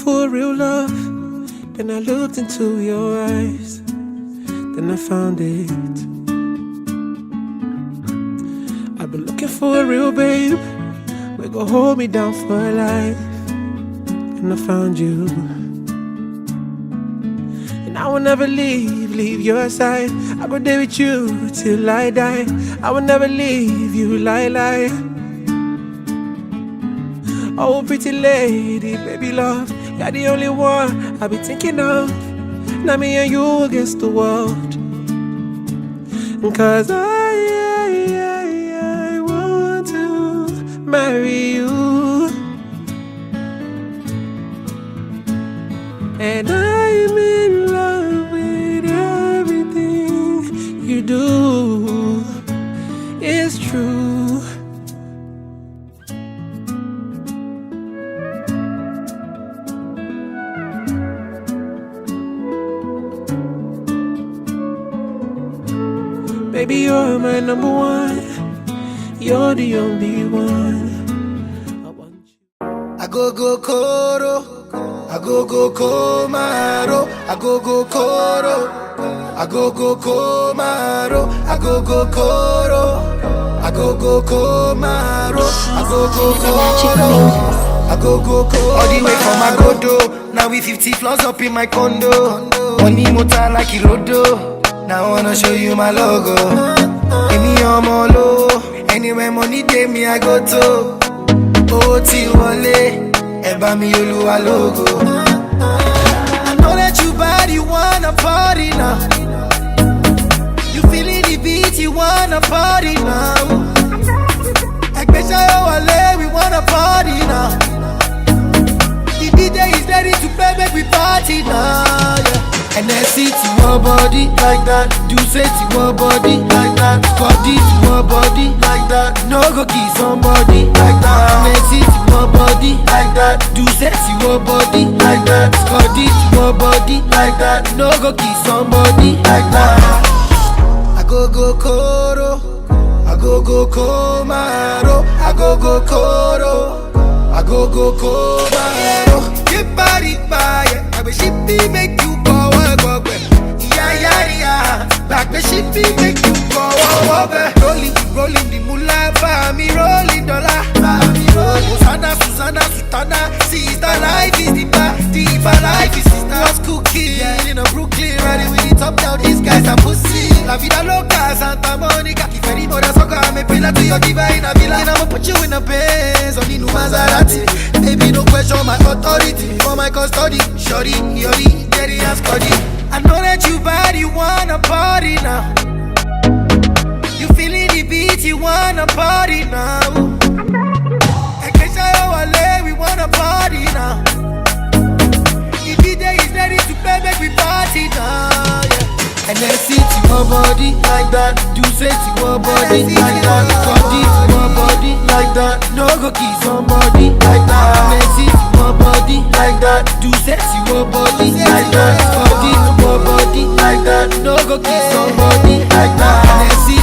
for real love. Then I looked into your eyes. Then I found it. I've been looking for a real babe. We gon' hold me down for life. And I found you. And I will never leave your side. I go there with you till I die. I will never leave you, lie. Oh, pretty lady, baby love, you're the only one I be thinking of. Now me and you against the world. Cause I want to marry you. And I'm in love with everything you do. It's true. Baby, you're my number one. You're the only one. I want you. I go Koro. I go Komaro. I go Koro. I go Komaro. I go Koro. I go Komaro. I go Koro. I go Koro. All the way from Agodo. Now we 50 floors up in my condo. Money motor like Irodo. Now I wanna show you my logo. Give me your molo. Anywhere money day me I go to. Oh, Tiwale, Eba mi Oluwa logo. I know that you bad, you wanna party now. You feeling the beat, you wanna party now. Ekbesha we wanna party now. The DJ is ready to play, make we party now, yeah. And then see to your body like that. Do say to your body like that. Body to your body like that. No go kiss somebody like that. And then see to your body like that. Do say to your body like that. Body to your body like that. No go kiss somebody like that. I go Koro. I go Komaro. I go Koro. I go Komaro. Get body by it. I wish it be make you go. Back the shit be make you go over. Rolling the moolah, for me rolling dollar. Hosanna, Susanna, Sutana. Sister life is deeper life is sister. Was cooking in a Brooklyn, riding with it up down. These guys are pussy. La vida loca, Santa Monica. If any more soccer, I'm a pillar to your diva in a villa. And I'ma put you in a Benz, on the new Maserati. Baby, no question my authority. For my custody, shorty, yori, Jerry and Scotty. I know that you bad, you wanna party now. You feeling the beat, you wanna party now. Ekbesha we wanna party now. The DJ is ready to play, make we party now, yeah. And then see to your body like that. Do say to your body like that. Body to your body like that. No go kiss somebody like that. And then see to your body like that. Do say to your body like that. Body to your body like that. No go kiss somebody like that. And then see